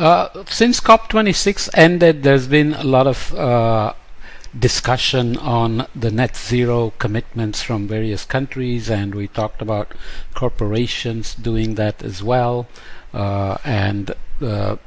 Since COP26 ended, there's been a lot of discussion on the net zero commitments from various countries, and we talked about corporations doing that as well. And there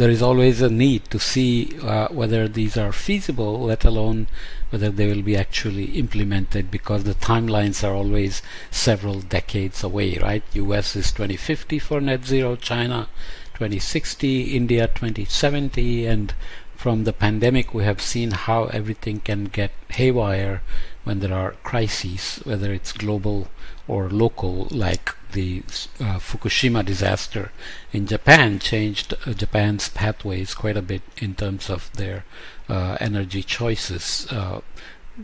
is always a need to see whether these are feasible, let alone whether they will be actually implemented, because the timelines are always several decades away, right? US is 2050 for net zero, China 2060, India 2070, and from the pandemic we have seen how everything can get haywire when there are crises, whether it's global or local, like the Fukushima disaster in Japan changed Japan's pathways quite a bit in terms of their energy choices,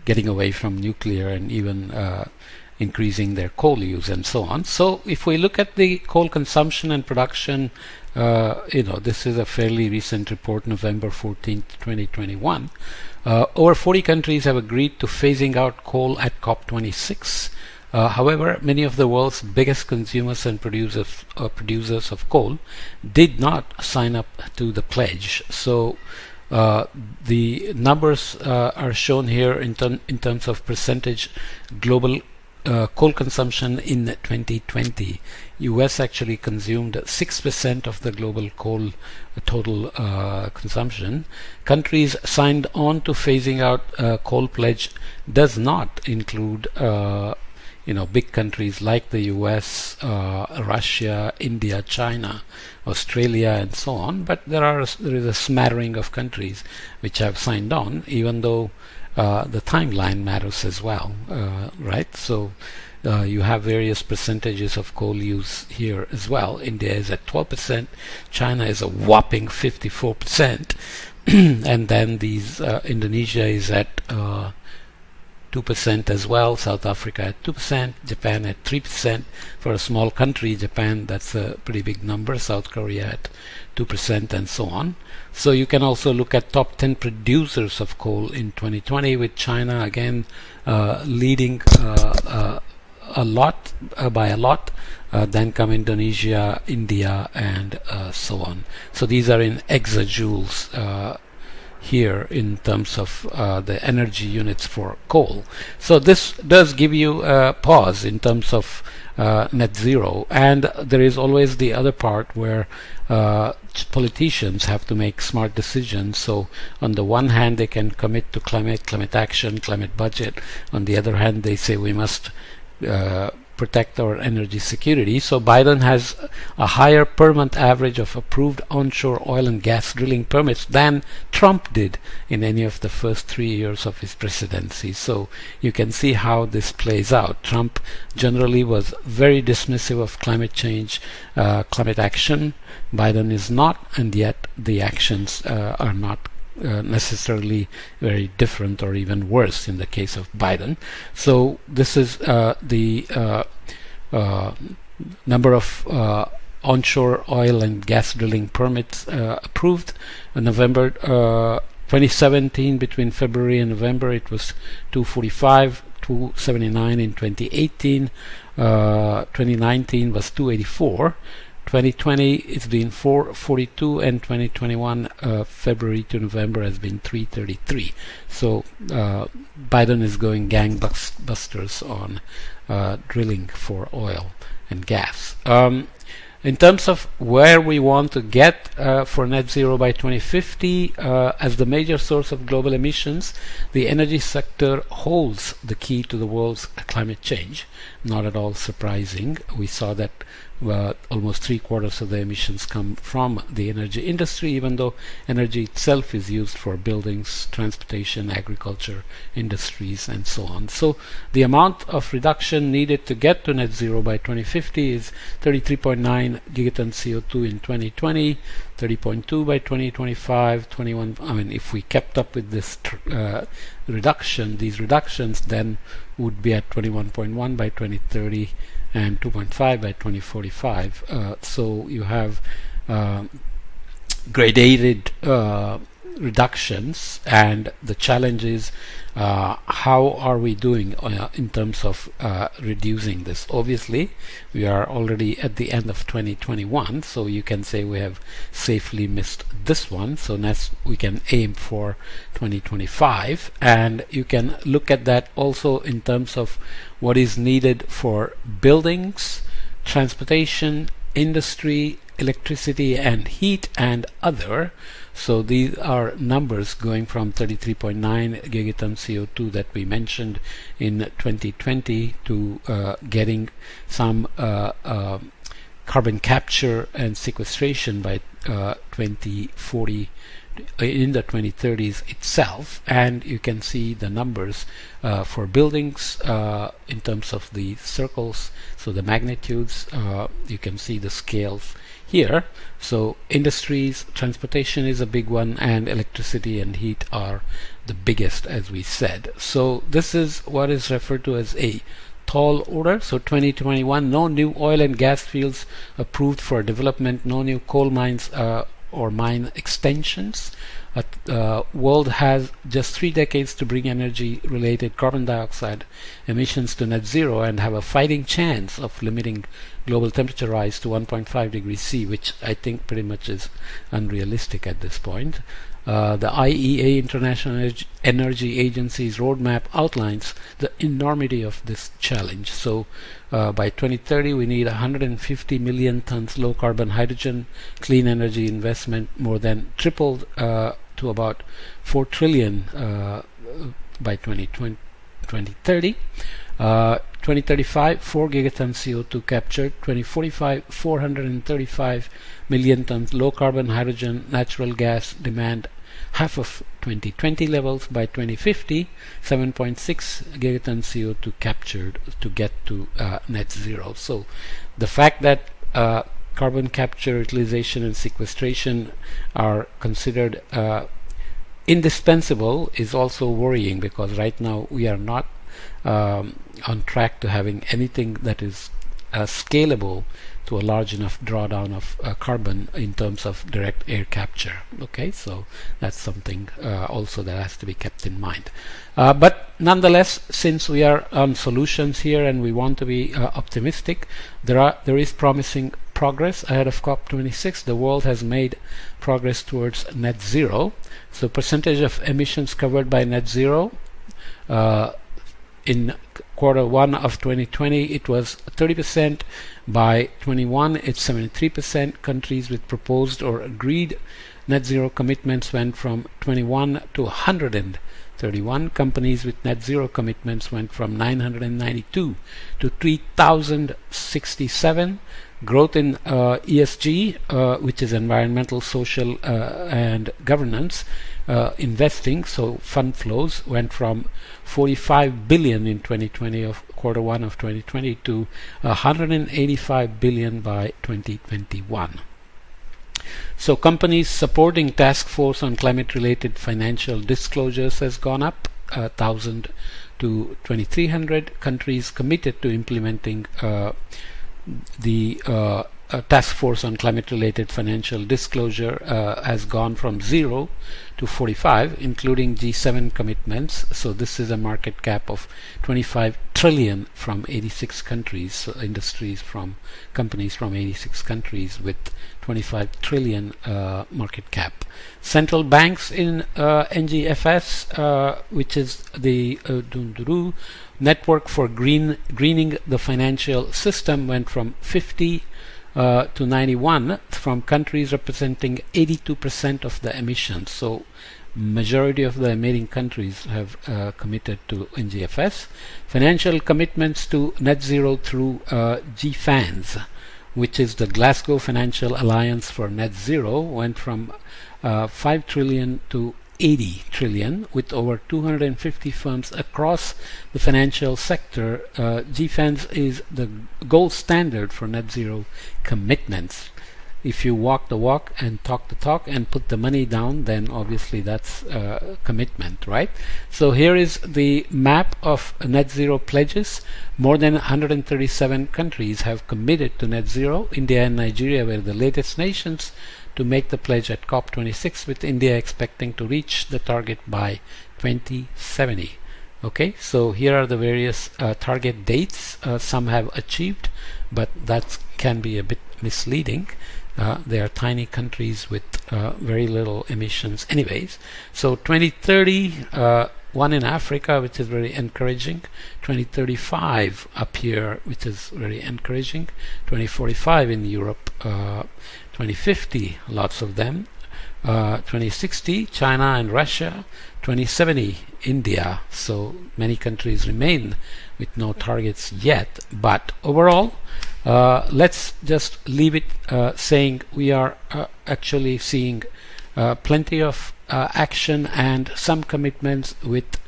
getting away from nuclear and even increasing their coal use and so on. So if we look at the coal consumption and production, this is a fairly recent report, November 14th, 2021. Over 40 countries have agreed to phasing out coal at COP26. However, many of the world's biggest consumers and producers of coal did not sign up to the pledge. So the numbers are shown here in terms of percentage global coal consumption in 2020. US actually consumed 6% of the global coal total consumption. Countries signed on to phasing out coal pledge does not include big countries like the US, Russia, India, China, Australia, and so on. But there is a smattering of countries which have signed on, even though the timeline matters as well, right? So you have various percentages of coal use here as well. India is at 12%, China is a whopping 54%, and then Indonesia is at 2% as well, South Africa at 2%, Japan at 3%. For a small country, Japan, that's a pretty big number, South Korea at 2%, and so on. So you can also look at top 10 producers of coal in 2020, with China again leading by a lot. Then come Indonesia, India, and so on. So these are in exajoules here in terms of the energy units for coal. So this does give you a pause in terms of net zero, and there is always the other part where politicians have to make smart decisions. So on the one hand they can commit to climate action, climate budget. On the other hand they say we must protect our energy security. So Biden has a higher per month average of approved onshore oil and gas drilling permits than Trump did in any of the first 3 years of his presidency. So you can see how this plays out. Trump generally was very dismissive of climate change, climate action. Biden is not, and yet the actions are not necessarily very different, or even worse in the case of Biden. So this is the number of onshore oil and gas drilling permits approved. In November 2017, between February and November, it was 245, 279 in 2018. 2019 was 284. 2020 it's been 442, and 2021 February to November has been 333. So Biden is going gangbusters on drilling for oil and gas. In terms of where we want to get for net zero by 2050, as the major source of global emissions, the energy sector holds the key to the world's climate change. Not at all surprising. We saw that almost 3/4 of the emissions come from the energy industry, even though energy itself is used for buildings, transportation, agriculture, industries, and so on. So the amount of reduction needed to get to net zero by 2050 is 33.9 gigatons CO2 in 2020, 30.2 by 2025, 21. I mean, if we kept up with this these reductions, then would be at 21.1 by 2030 and 2.5 by 2045. So you have gradated reductions, and the challenge is how are we doing in terms of reducing this. Obviously we are already at the end of 2021, so you can say we have safely missed this one, so next we can aim for 2025, and you can look at that also in terms of what is needed for buildings, transportation, industry, electricity and heat, and other. So these are numbers going from 33.9 gigaton CO2 that we mentioned in 2020 to getting some carbon capture and sequestration by 2040 in the 2030s itself. And you can see the numbers for buildings in terms of the circles, so the magnitudes, you can see the scales here. So industries, transportation is a big one, and electricity and heat are the biggest, as we said. So this is what is referred to as a tall order. So 2021, no new oil and gas fields approved for development, no new coal mines or mine extensions. World has just 3 decades to bring energy related carbon dioxide emissions to net zero and have a fighting chance of limiting global temperature rise to 1.5 degrees C, which I think pretty much is unrealistic at this point. The IEA, International Energy Agency's roadmap outlines the enormity of this challenge. So by 2030 we need 150 million tons low carbon hydrogen, clean energy investment more than tripled to about 4 trillion by 2030. 2035, 4 gigatons CO2 captured. 2045, 435 million tons low carbon hydrogen, natural gas demand half of 2020 levels. By 2050, 7.6 gigatons CO2 captured to get to net zero. So the fact that carbon capture, utilization and sequestration are considered indispensable is also worrying, because right now we are not on track to having anything that is scalable to a large enough drawdown of carbon in terms of direct air capture. Okay, so that's something also that has to be kept in mind. But nonetheless, since we are on solutions here and we want to be optimistic, there is promising progress ahead of COP26. The world has made progress towards net zero. So percentage of emissions covered by net zero in Q1 of 2020 it was 30%. By 21 it's 73%. Countries with proposed or agreed net zero commitments went from 21 to 131. Companies with net zero commitments went from 992 to 3067. Growth in ESG, which is environmental, social and governance investing, so fund flows, went from 45 billion in 2020 of Q1 of 2020 to 185 billion by 2021. So companies supporting task force on climate related financial disclosures has gone up 1,000 to 2,300. Countries committed to implementing the task force on climate related financial disclosure has gone from 0 to 45, including G7 commitments. So this is a market cap of 25 trillion from 86 countries, so industries from companies from 86 countries with 25 trillion market cap. Central banks in NGFS, which is the network for greening the financial system, went from 50 to 91 from countries representing 82% of the emissions. So majority of the emitting countries have committed to NGFS. Financial commitments to net zero through GFANZ, which is the Glasgow Financial Alliance for Net Zero, went from 5 trillion to 80 trillion, with over 250 firms across the financial sector. GFANZ is the gold standard for net zero commitments. If you walk the walk and talk the talk and put the money down, then obviously that's commitment, right? So here is the map of net zero pledges. More than 137 countries have committed to net zero. India and Nigeria were the latest nations to make the pledge at COP26, with India expecting to reach the target by 2070. Okay, so here are the various target dates. Some have achieved, but that can be a bit misleading. They are tiny countries with very little emissions anyways. So 2030, one in Africa, which is very encouraging. 2035 up here, which is very encouraging. 2045 in Europe. 2050, lots of them. 2060, China and Russia. 2070, India. So many countries remain with no targets yet. But overall, let's just leave it saying we are actually seeing plenty of action and some commitments with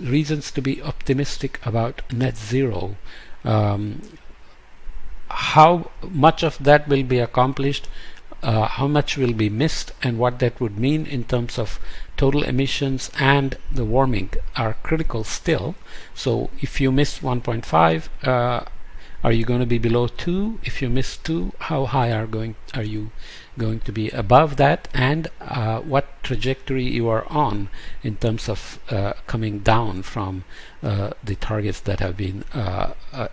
reasons to be optimistic about net zero. How much of that will be accomplished, how much will be missed, and what that would mean in terms of total emissions and the warming are critical still. So if you miss 1.5, are you going to be below 2? If you miss 2, how high are you going to be above that? And what trajectory you are on in terms of coming down from the targets that have been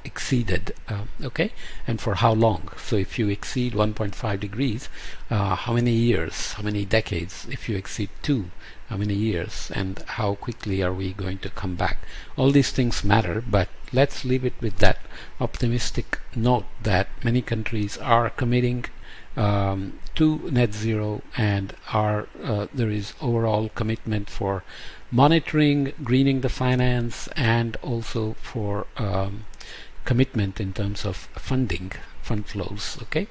exceeded, okay? And for how long? So if you exceed 1.5 degrees, how many years, how many decades? If you exceed 2, how many years, and how quickly are we going to come back? All these things matter, but let's leave it with that optimistic note that many countries are committing to net zero, and there is overall commitment for monitoring, greening the finance, and also for commitment in terms of fund flows. Okay.